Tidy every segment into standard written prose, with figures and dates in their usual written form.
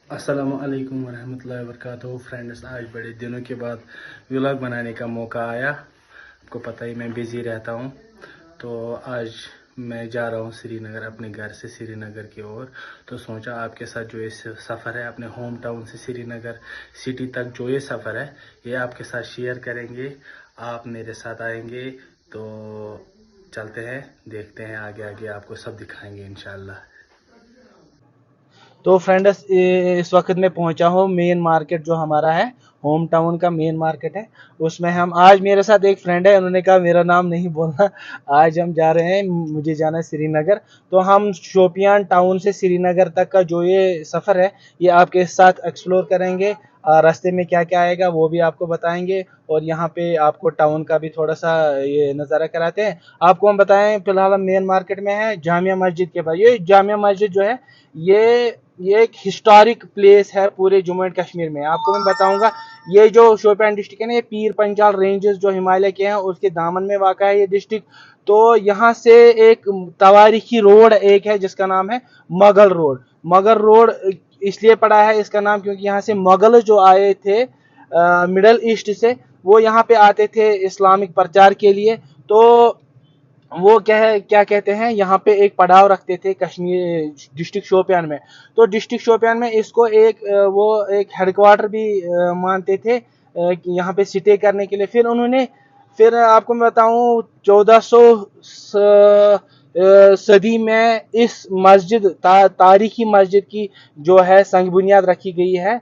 अस्सलामु अलैकुम वरहमतुल्लाहि वबरकातुहू। फ्रेंड्स, आज बड़े दिनों के बाद व्लॉग बनाने का मौका आया। आपको पता ही मैं बिज़ी रहता हूँ, तो आज मैं जा रहा हूँ श्रीनगर, अपने घर से श्रीनगर की ओर। तो सोचा आपके साथ जो ये सफ़र है अपने होम टाउन से श्रीनगर सिटी तक, जो ये सफ़र है ये आपके साथ शेयर करेंगे। आप मेरे साथ आएंगे तो चलते हैं, देखते हैं आगे आगे आपको सब दिखाएंगे इंशाल्लाह। तो फ्रेंड्स, इस वक्त मैं पहुंचा हूँ मेन मार्केट जो हमारा है, होम टाउन का मेन मार्केट है। उसमें हम आज, मेरे साथ एक फ्रेंड है, उन्होंने कहा मेरा नाम नहीं बोलना। आज हम जा रहे हैं, मुझे जाना है श्रीनगर। तो हम शोपियान टाउन से श्रीनगर तक का जो ये सफ़र है ये आपके साथ एक्सप्लोर करेंगे। रास्ते में क्या क्या आएगा वो भी आपको बताएंगे, और यहाँ पे आपको टाउन का भी थोड़ा सा ये नज़ारा कराते हैं। आपको हम बताएं, फिलहाल हम मेन मार्केट में है, जामिया मस्जिद के पास। ये जामिया मस्जिद जो है ये एक हिस्टोरिक प्लेस है पूरे जम्मू एंड कश्मीर में। आपको मैं बताऊंगा, ये जो शोपियान डिस्ट्रिक्ट है ना, ये पीर पंजाल रेंजेस जो हिमालय के हैं उसके दामन में वाक़ा है ये डिस्ट्रिक्ट। तो यहाँ से एक तवारीखी रोड एक है जिसका नाम है मुगल रोड। मुगल रोड इसलिए पड़ा है इसका नाम क्योंकि यहाँ से मुगल जो आए थे मिडल ईस्ट से, वो यहाँ पे आते थे इस्लामिक प्रचार के लिए। तो वो क्या कहते हैं, यहाँ पे एक पड़ाव रखते थे कश्मीर डिस्ट्रिक्ट शोपियान में। तो डिस्ट्रिक्ट शोपियान में इसको वो एक हेडक्वार्टर भी मानते थे यहाँ पे स्टे करने के लिए। फिर आपको मैं बताऊं, 1400 सदी में इस मस्जिद तारीखी मस्जिद की जो है संग बुनियाद रखी गई है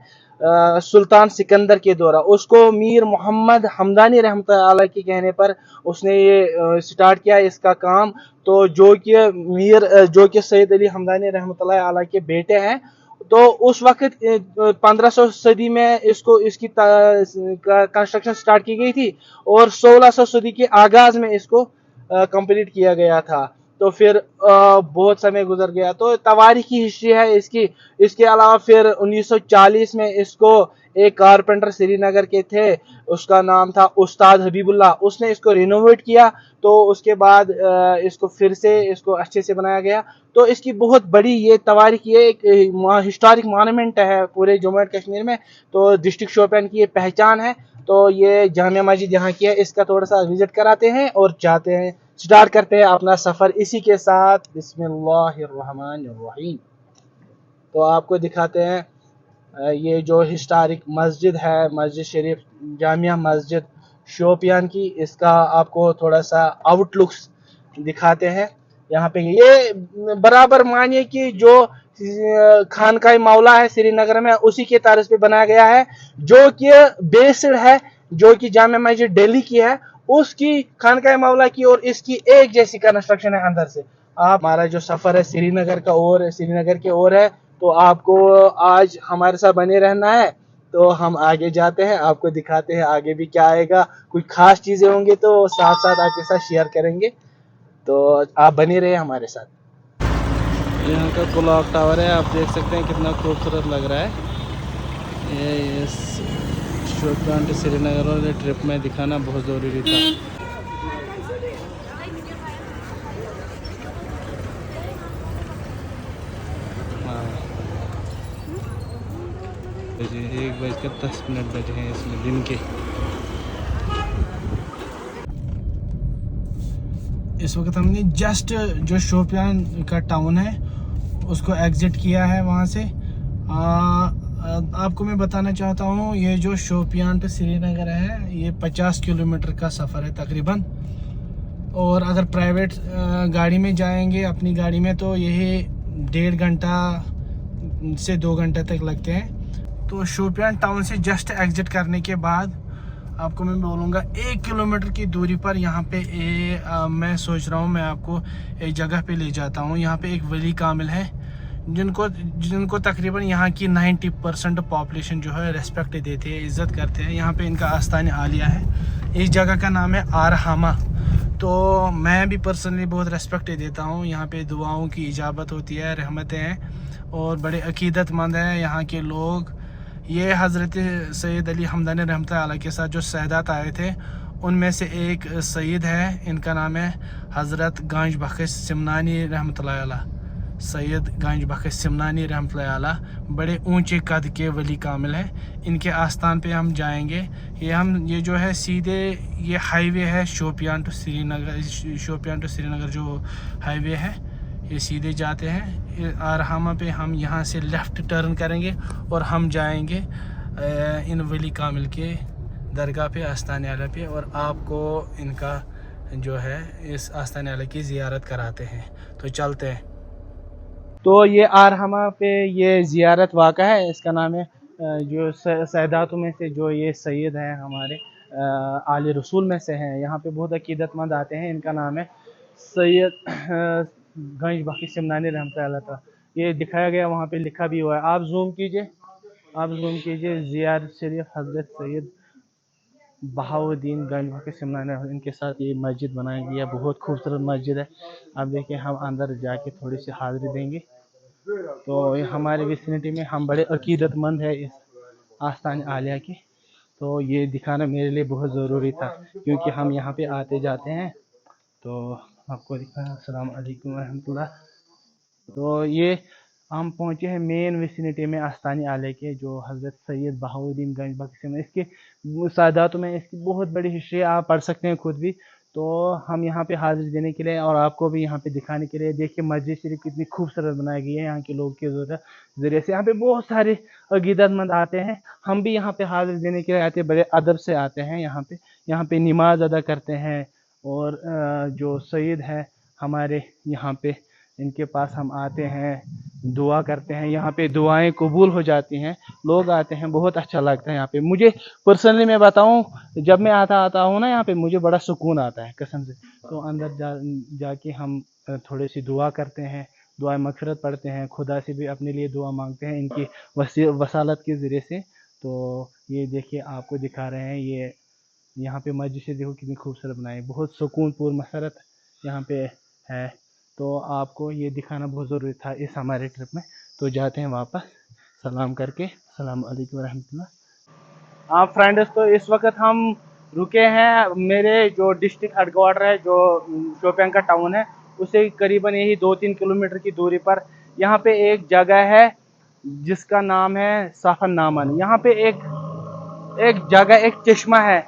सुल्तान सिकंदर के द्वारा। उसको मीर मोहम्मद हमदानी रहमतुल्लाह अलैह के कहने पर उसने ये स्टार्ट किया इसका काम। तो जो कि सैयद अली हमदानी रहमतुल्लाह अलैह के बेटे हैं। तो उस वक्त 1500 सदी में इसकी कंस्ट्रक्शन स्टार्ट की गई थी, और 1600 सदी के आगाज में इसको कंप्लीट किया गया था। तो फिर बहुत समय गुजर गया, तो तवारीख की हिस्ट्री है इसकी। इसके अलावा फिर 1940 में इसको एक कारपेंटर श्रीनगर के थे, उसका नाम था उस्ताद हबीबुल्लाह, उसने इसको रिनोवेट किया। तो उसके बाद इसको फिर से इसको अच्छे से बनाया गया। तो इसकी बहुत बड़ी ये तवारीख, ये एक हिस्टोरिक मॉन्यूमेंट है पूरे जम्मू एंड कश्मीर में। तो डिस्ट्रिक्ट शोपियान की ये पहचान है। तो ये जामिया मस्जिद यहाँ की है, इसका थोड़ा सा विजिट कराते हैं और जाते हैं, स्टार्ट करते हैं अपना सफ़र इसी के साथ। बिस्मिल्लाहिर्रहमानिर्रहीम। तो आपको दिखाते हैं ये जो हिस्टोरिक मस्जिद है, मस्जिद शरीफ जामिया मस्जिद शोपियान की, इसका आपको थोड़ा सा आउटलुक्स दिखाते हैं। यहाँ पे ये बराबर मानिए कि जो खानकाए मौला है श्रीनगर में उसी के तर्ज पे बनाया गया है, जो कि बेस्ड है, जो कि जामिया मस्जिद दिल्ली की है उसकी खानकाए मौला की, और इसकी एक जैसी कंस्ट्रक्शन है अंदर से। आप, हमारा जो सफ़र है श्रीनगर का और श्रीनगर की ओर है, तो आपको आज हमारे साथ बने रहना है। तो हम आगे जाते हैं, आपको दिखाते हैं आगे भी क्या आएगा। कुछ खास चीज़ें होंगी तो साथ साथ आपके साथ शेयर करेंगे, तो आप बने रहे हमारे साथ। यहाँ का क्लॉक टावर है, आप देख सकते हैं कितना खूबसूरत लग रहा है। ये इस शोपियान टू श्रीनगर वाले ट्रिप में दिखाना बहुत ज़रूरी था। हाँ, 1:10 बजे हैं इसमें दिन के। इस वक्त हमने जस्ट जो शोपियान का टाउन है उसको एग्ज़िट किया है वहाँ से। आपको मैं बताना चाहता हूँ, ये जो शोपियान टू श्रीनगर है ये 50 किलोमीटर का सफ़र है तकरीबन। और अगर प्राइवेट गाड़ी में जाएंगे अपनी गाड़ी में तो यही 1.5 घंटा से 2 घंटे तक लगते हैं। तो शोपियान टाउन से जस्ट एग्ज़िट करने के बाद आपको मैं बोलूँगा 1 किलोमीटर की दूरी पर यहाँ पे मैं सोच रहा हूँ मैं आपको एक जगह पे ले जाता हूँ। यहाँ पे एक वली कामिल है जिनको तकरीबन यहाँ की 90% पॉपुलेशन जो है रेस्पेक्ट देते हैं, इज़्ज़त करते हैं। यहाँ पे इनका आस्तान आलिया है। इस जगह का नाम है आरहामा। तो मैं भी पर्सनली बहुत रेस्पेक्ट देता हूँ। यहाँ पे दुआओं की इजाबत होती है, रहमतें हैं, और बड़े अकीदतमंद हैं यहाँ के लोग। ये हज़रत सैयद अली हमदानी रहमतुल्लाह अलैह के साथ जो सैदात आए थे उनमें से एक सैयद है, इनका नाम है हज़रत गांज बख्श सिमनानी रहमतुल्लाह अलैह। सैयद गंज बख्श सिमनानी रहमतुल्लाह अलैह, बड़े ऊंचे कद के वली कामिल हैं। इनके आस्थान पे हम जाएंगे। ये जो है सीधे ये हाईवे है शोपियान टू श्रीनगर जो हाईवे है, ये सीधे जाते हैं। आरहामा पे हम यहाँ से लेफ़्ट टर्न करेंगे और हम जाएंगे इन वली कामिल के दरगाह पे, आस्थान आला पे, और आपको इनका जो है इस आस्थान आला की ज़ियारत कराते हैं। तो चलते हैं। तो ये आरहमा पे ये ज़ियारत वाक़ा है। इसका नाम है जो सैदातों में से जो ये सैयद हैं हमारे आले रसूल में से हैं। यहाँ पे बहुत अकीदतमंद आते हैं। इनका नाम है सैयद गंज बख्श सिमनानी रहमतुल्लाह अलैह। ये दिखाया गया, वहाँ पे लिखा भी हुआ है। आप जूम कीजिए ज़ियारत शरीफ हज़रत सैयद बहाउद्दीन गंज बख्श सिमनानी। इनके साथ ये मस्जिद बनाई गई है, बहुत खूबसूरत मस्जिद है। आप देखिए, हम अंदर जाके थोड़ी सी हाज़िरी देंगे। तो ये हमारे विसिनिटी में हम बड़े अकीदतमंद है इस आस्थान आलिया की। तो ये दिखाना मेरे लिए बहुत ज़रूरी था, क्योंकि हम यहाँ पे आते जाते हैं। तो आपको दिखाना। अस्सलाम वालेकुम रहमतुल्लाह। तो ये हम पहुँचे हैं मेन विसिनिटी में आस्थानी आले के, जो हज़रत सैयद बहाउद्दीन गंज बख्श में। इसके सादातों में इसकी बहुत बड़ी हिस्ट्री आप पढ़ सकते हैं खुद भी। तो हम यहाँ पे हाजिर देने के लिए और आपको भी यहाँ पे दिखाने के लिए, देखिए मस्जिद शरीफ कितनी खूबसूरत बनाई गई है यहाँ के लोग के ज़रिए से। यहाँ पे बहुत सारे अकीदतमंद आते हैं। हम भी यहाँ पे हाजिर देने के लिए आते हैं, बड़े अदब से आते हैं यहाँ पे नमाज अदा करते हैं। और जो सैयद है हमारे यहाँ पे, इनके पास हम आते हैं, दुआ करते हैं। यहाँ पे दुआएं कबूल हो जाती हैं, लोग आते हैं, बहुत अच्छा लगता है यहाँ पे। मुझे पर्सनली मैं बताऊँ, जब मैं आता हूँ ना यहाँ पे, मुझे बड़ा सुकून आता है कसम से। तो अंदर जाके हम थोड़ी सी दुआ करते हैं, दुआ मगफिरत पढ़ते हैं, खुदा से भी अपने लिए दुआ मांगते हैं इनकी वसालत के ज़रिए से। तो ये देखिए, आपको दिखा रहे हैं ये यहाँ पे मस्जिद से, देखो कितनी खूबसूरत बनाई, बहुत सुकूनपुर मसरत यहाँ पे है। तो आपको ये दिखाना बहुत ज़रूरी था इस हमारे ट्रिप में। तो जाते हैं वापस सलाम करके। अस्सलाम वालेकुम रहमतुल्लाह। हाँ फ्रेंड्स, तो इस वक्त हम रुके हैं मेरे जो डिस्ट्रिक्ट हेडक्वार्टर है, जो शोपियां का टाउन है, उससे करीबन यही 2-3 किलोमीटर की दूरी पर यहाँ पे एक जगह है जिसका नाम है साफन नामन। यहाँ पे एक जगह, एक चश्मा है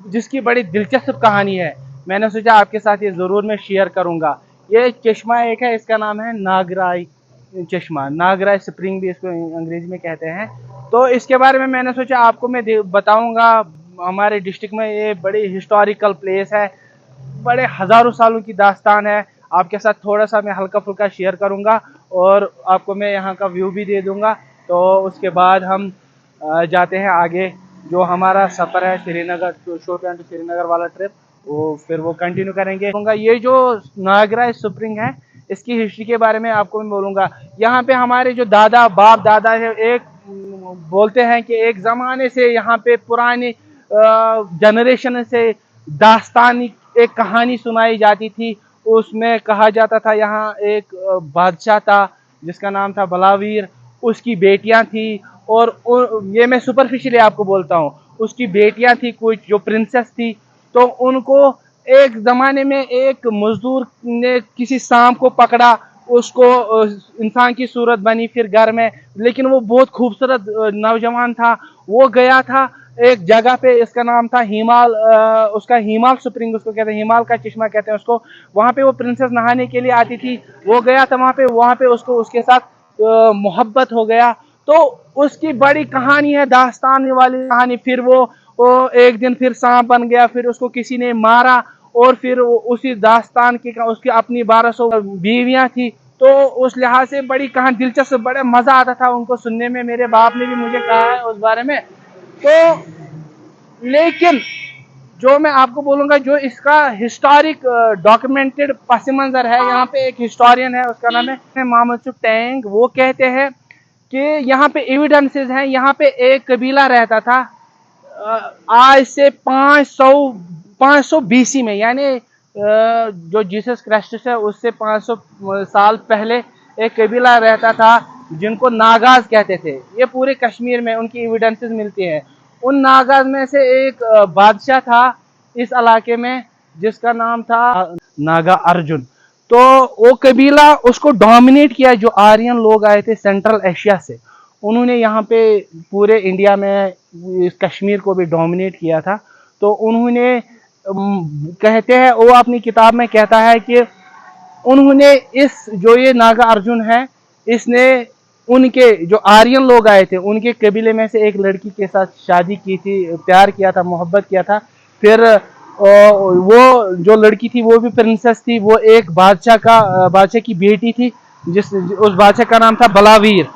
जिसकी बड़ी दिलचस्प कहानी है। मैंने सोचा आपके साथ ये ज़रूर मैं शेयर करूँगा। ये चश्मा एक है, इसका नाम है नागराई चश्मा, नागराई स्प्रिंग भी इसको अंग्रेजी में कहते हैं। तो इसके बारे में मैंने सोचा आपको मैं बताऊंगा। हमारे डिस्ट्रिक्ट में ये बड़ी हिस्टोरिकल प्लेस है, बड़े हज़ारों सालों की दास्तान है। आपके साथ थोड़ा सा मैं हल्का फुल्का शेयर करूंगा और आपको मैं यहाँ का व्यू भी दे दूंगा। तो उसके बाद हम जाते हैं आगे, जो हमारा सफ़र है श्रीनगर टू शोपियां टू श्रीनगर वाला ट्रिप, फिर वो कंटिन्यू करेंगे। ये जो नागरा स्प्रिंग है, इसकी हिस्ट्री के बारे में आपको मैं बोलूँगा। यहाँ पे हमारे जो बाप दादा है, एक बोलते हैं कि एक ज़माने से यहाँ पे पुरानी जनरेशन से दास्तानी एक कहानी सुनाई जाती थी। उसमें कहा जाता था यहाँ एक बादशाह था जिसका नाम था बलावीर, उसकी बेटियां थी। और ये मैं सुपरफिशियली आपको बोलता हूँ, उसकी बेटियां थी कुछ जो प्रिंसेस थी। तो उनको एक ज़माने में एक मजदूर ने किसी सांप को पकड़ा, उसको इंसान की सूरत बनी फिर घर में, लेकिन वो बहुत खूबसूरत नौजवान था। वो गया था एक जगह पे, इसका नाम था हिमाल, उसका हिमाल स्प्रिंग उसको कहते हैं, हिमाल का चश्मा कहते हैं उसको। वहाँ पे वो प्रिंसेस नहाने के लिए आती थी, वो गया था वहाँ पे उसको उसके साथ मोहब्बत हो गया। तो उसकी बड़ी कहानी है, दास्तान वाली कहानी। फिर वो एक दिन फिर सांप बन गया, फिर उसको किसी ने मारा, और फिर उसी दास्तान की उसकी अपनी 1200 बीवियां थी। तो उस लिहाज से बड़ी कहानी दिलचस्प, बड़ा मज़ा आता था उनको सुनने में। मेरे बाप ने भी मुझे कहा है उस बारे में। तो लेकिन जो मैं आपको बोलूँगा, जो इसका हिस्टोरिक डॉक्यूमेंटेड पस मंज़र है, यहाँ पे एक हिस्टोरियन है, उसका नाम है मोहम्मद टैंग। वो कहते हैं कि यहाँ पे एविडेंसेस हैं, यहाँ पे एक कबीला रहता था आज से 500 BC में, यानी जो जीसस क्राइस्ट है उससे 500 साल पहले एक कबीला रहता था जिनको नागाज कहते थे। ये पूरे कश्मीर में उनकी एविडेंसेस मिलती हैं। उन नागाज में से एक बादशाह था इस इलाके में जिसका नाम था नागा अर्जुन। तो वो कबीला उसको डोमिनेट किया, जो आर्यन लोग आए थे सेंट्रल एशिया से, उन्होंने यहाँ पे पूरे इंडिया में कश्मीर को भी डोमिनेट किया था। तो उन्होंने कहते हैं, वो अपनी किताब में कहता है कि उन्होंने इस जो ये नागा अर्जुन है, इसने उनके जो आर्यन लोग आए थे उनके कबीले में से एक लड़की के साथ शादी की थी, प्यार किया था, मोहब्बत किया था। फिर वो जो लड़की थी वो भी प्रिंसेस थी, वो एक बादशाह की बेटी थी, उस बादशाह का नाम था बलावीर,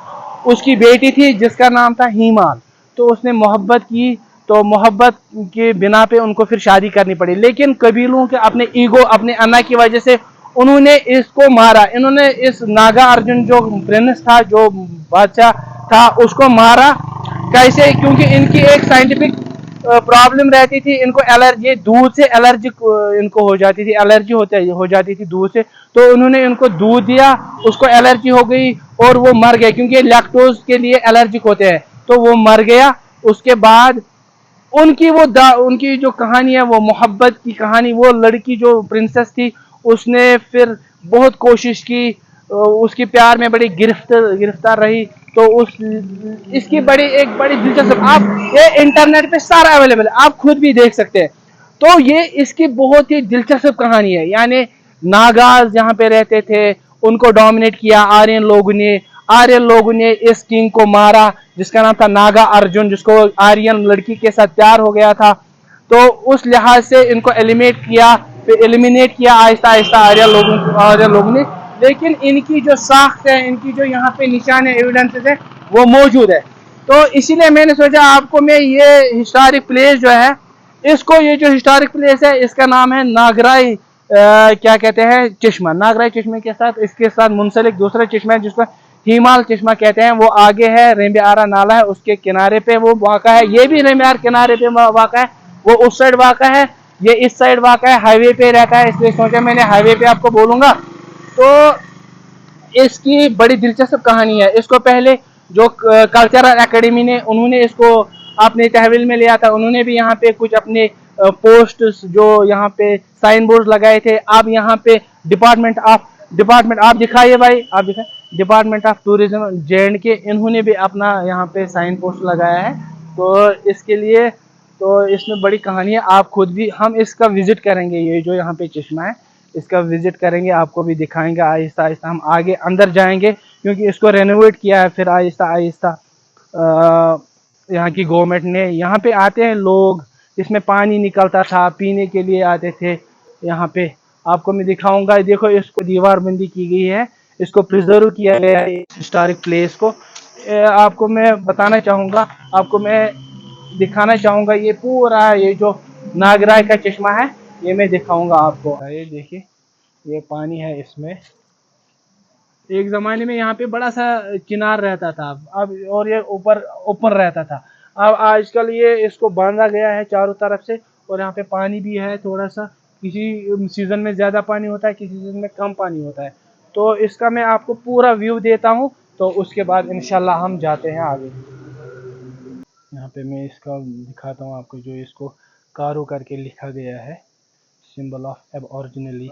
उसकी बेटी थी जिसका नाम था हीमाल। तो उसने मोहब्बत की, तो मोहब्बत के बिना पे उनको फिर शादी करनी पड़ी, लेकिन कबीलों के अपने ईगो, अपने अन्ना की वजह से उन्होंने इसको मारा। इन्होंने इस नागा अर्जुन जो प्रिंस था, जो बादशाह था, उसको मारा। कैसे? क्योंकि इनकी एक साइंटिफिक प्रॉब्लम रहती थी, इनको एलर्जी, दूध से एलर्जी इनको हो जाती थी, एलर्जी हो जाती थी दूध से। तो उन्होंने इनको दूध दिया, उसको एलर्जी हो गई और वो मर गए, क्योंकि लैक्टोज के लिए एलर्जिक होते हैं, तो वो मर गया। उसके बाद उनकी जो कहानी है वो मोहब्बत की कहानी, वो लड़की जो प्रिंसेस थी उसने फिर बहुत कोशिश की, उसकी प्यार में बड़ी गिरफ्तार रही। तो इसकी एक बड़ी दिलचस्प, आप ये इंटरनेट पे सारा अवेलेबल है, आप खुद भी देख सकते हैं। तो ये इसकी बहुत ही दिलचस्प कहानी है। यानी नागाज यहाँ पे रहते थे, उनको डोमिनेट किया आर्यन लोगों ने इस किंग को मारा जिसका नाम था नागा अर्जुन, जिसको आर्यन लड़की के साथ प्यार हो गया था। तो उस लिहाज से इनको एलिमिनेट किया आहिस्ता आहिस्ता आर्यन लोगों ने। लेकिन इनकी जो साख्त है, इनकी जो यहाँ पे निशान है, एविडेंसेस है, वो मौजूद है। तो इसीलिए मैंने सोचा आपको मैं ये हिस्टोरिक प्लेस जो है, ये जो हिस्टोरिक प्लेस है, इसका नाम है नागराई, क्या कहते हैं, चश्मा। नागराई चश्मे के साथ, इसके साथ मुंसलिक दूसरा चश्मा है जिसको हिमाल चश्मा कहते हैं, वो आगे है, रेम्बे आरा नाला है, उसके किनारे पे वो वाक़ा है। ये भी रेम्बे आरा किनारे पे वाक़ा है, वो उस साइड वाक़ा है, ये इस साइड वाक़ा है, हाईवे पे रहता है, इसलिए सोचा मैंने हाईवे पे आपको बोलूंगा। तो इसकी बड़ी दिलचस्प कहानी है। इसको पहले जो कल्चरल एकेडमी ने, उन्होंने इसको अपने तहवील में लिया था। उन्होंने भी यहाँ पे कुछ अपने पोस्ट जो यहाँ पे साइन बोर्ड लगाए थे। अब यहाँ पे डिपार्टमेंट आप दिखाइए भाई, आप दिखाए, डिपार्टमेंट ऑफ टूरिज्म J&K, इन्होंने भी अपना यहाँ पे साइन पोस्ट लगाया है। तो इसके लिए, तो इसमें बड़ी कहानी है। आप खुद भी, हम इसका विजिट करेंगे, ये जो यहाँ पे चश्मा है इसका विजिट करेंगे, आपको भी दिखाएंगे। आहिस्ता आहिस्ता हम आगे अंदर जाएंगे, क्योंकि इसको रेनोवेट किया है। फिर आहिस्ता आहिस्ता यहाँ की गवर्नमेंट ने, यहाँ पे आते हैं लोग, इसमें पानी निकलता था, पीने के लिए आते थे यहाँ पे। आपको मैं दिखाऊंगा, देखो इसको दीवारबंदी की गई है, इसको प्रिजर्व किया गया है हिस्टोरिक प्लेस को। आपको मैं बताना चाहूँगा, आपको मैं दिखाना चाहूँगा, ये पूरा ये जो नागराय का चश्मा है, ये मैं दिखाऊंगा आपको। ये देखिए, ये पानी है इसमें। एक ज़माने में यहाँ पे बड़ा सा चिनार रहता था, अब और ये ऊपर रहता था। अब आजकल ये इसको बांधा गया है चारों तरफ से, और यहाँ पे पानी भी है थोड़ा सा। किसी सीज़न में ज़्यादा पानी होता है, किसी सीज़न में कम पानी होता है। तो इसका मैं आपको पूरा व्यू देता हूँ, तो उसके बाद इंशाल्लाह हम जाते हैं आगे। यहाँ पे मैं इसका दिखाता हूँ आपको, जो इसको कारो करके लिखा गया है, symbol of aboriginal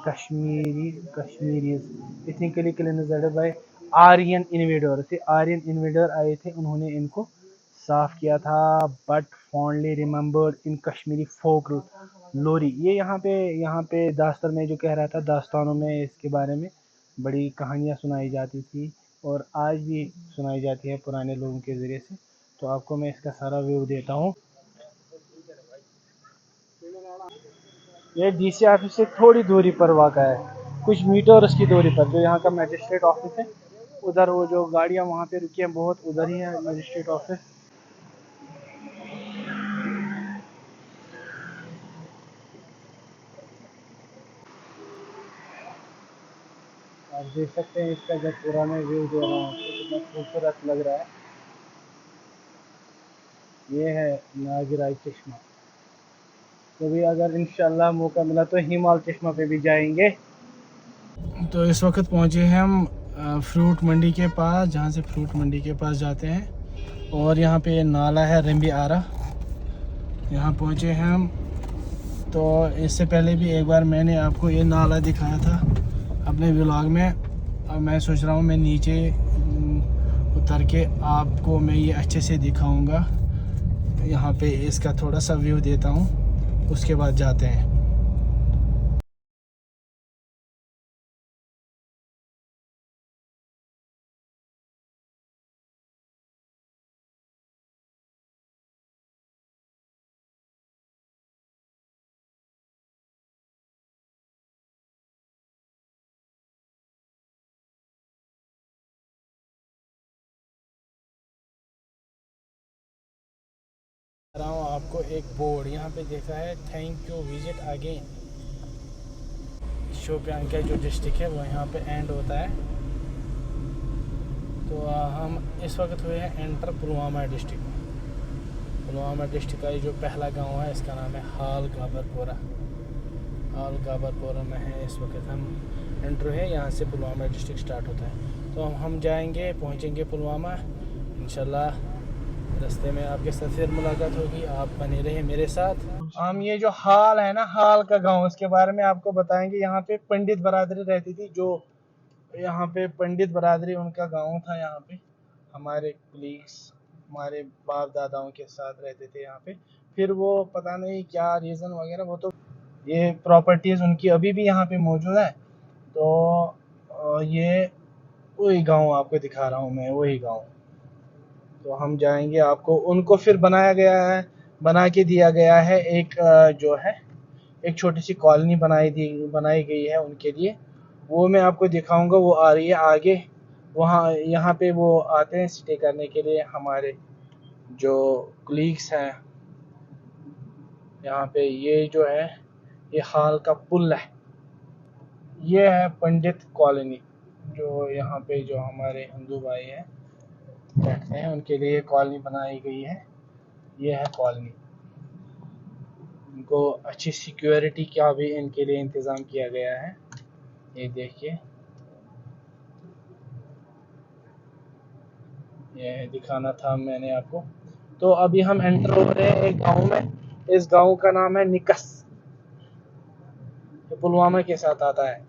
Kashmiris ethnically cleansed by Aryan invader. Aryan invader आए थे, उन्होंने इनको साफ किया था। But fondly remembered in Kashmiri folklore. ये यहाँ पे दास्तान में जो कह रहा था, दास्तानों में इसके बारे में बड़ी कहानियाँ सुनाई जाती थी, और आज भी सुनाई जाती है पुराने लोगों के ज़रिए से। तो आपको मैं इसका सारा व्यू देता हूँ। ये DC ऑफिस से थोड़ी दूरी पर वाक़ा है, कुछ मीटर्स की दूरी पर, जो यहाँ का मजिस्ट्रेट ऑफिस है, उधर वो जो गाड़ियाँ वहाँ पे रुकी हैं बहुत, उधर ही है मजिस्ट्रेट ऑफिस। आप देख सकते हैं इसका जब पुराना व्यू दे रहा हूँ आपको, कितना खूबसूरत लग रहा है। ये है नागराई चश्मा। कभी अगर इंशाल्लाह मौका मिला तो हिमाल चश्मा पे भी जाएंगे। तो इस वक्त पहुँचे हैं हम फ्रूट मंडी के पास, जहाँ से फ्रूट मंडी के पास जाते हैं, और यहाँ पे नाला है रेम्बे आरा, यहाँ पहुँचे हैं हम। तो इससे पहले भी एक बार मैंने आपको ये नाला दिखाया था अपने व्लॉग में। अब मैं सोच रहा हूँ मैं नीचे उतर के आपको मैं ये अच्छे से दिखाऊंगा। यहाँ पे इसका थोड़ा सा व्यू देता हूँ, उसके बाद जाते हैं। रहा हूँ आपको एक बोर्ड यहाँ पे देखा है, thank you visit again. Shopian का जो डिस्ट्रिक्ट है वो यहाँ पे एंड होता है। तो हम इस वक्त हुए हैं एंटर पुलवामा डिस्ट्रिक्ट में। पुलवामा डिस्ट्रिक्ट का ये जो पहला गांव है इसका नाम है हाल गाबरपोरा। हाल गाबरपोरा में है इस वक्त हम एंटर है। यहाँ से पुलवामा डिस्ट्रिक्ट स्टार्ट होता है। तो हम जाएंगे, पहुँचेंगे पुलवामा इंशाल्लाह। रास्ते में आपके साथ फिर मुलाकात होगी, आप बने रहे मेरे साथ। हम ये जो हाल है ना, हाल का गांव, उसके बारे में आपको बताएंगे। यहाँ पे पंडित बरादरी रहती थी, जो यहाँ पे पंडित बरादरी उनका गांव था। यहाँ पे हमारे कलीग्स, हमारे बाप दादाओं के साथ रहते थे यहाँ पे। फिर वो पता नहीं क्या रीज़न वगैरह, वो तो ये प्रॉपर्टीज़ उनकी अभी भी यहाँ पे मौजूद है। तो ये वही गांव आपको दिखा रहा हूँ मैं, वही गांव। तो हम जाएंगे, आपको उनको फिर बना के दिया गया है एक जो है एक छोटी सी कॉलोनी बनाई गई है उनके लिए। वो मैं आपको दिखाऊंगा, वो आ रही है आगे। वहाँ यहाँ पे वो आते हैं स्टे करने के लिए, हमारे जो कलीग्स हैं यहाँ पे। ये जो है ये हाल का पुल है, ये है पंडित कॉलोनी। जो यहाँ पे जो हमारे हिंदू भाई हैं रहते हैं, उनके लिए कॉलोनी बनाई गई है। ये है कॉलोनी। इनको अच्छी सिक्योरिटी का भी इनके लिए इंतज़ाम किया गया है। ये देखिए, ये दिखाना था मैंने आपको। तो अभी हम एंटर हो रहे हैं एक गांव में। इस गांव का नाम है निकस, जो पुलवामा के साथ आता है।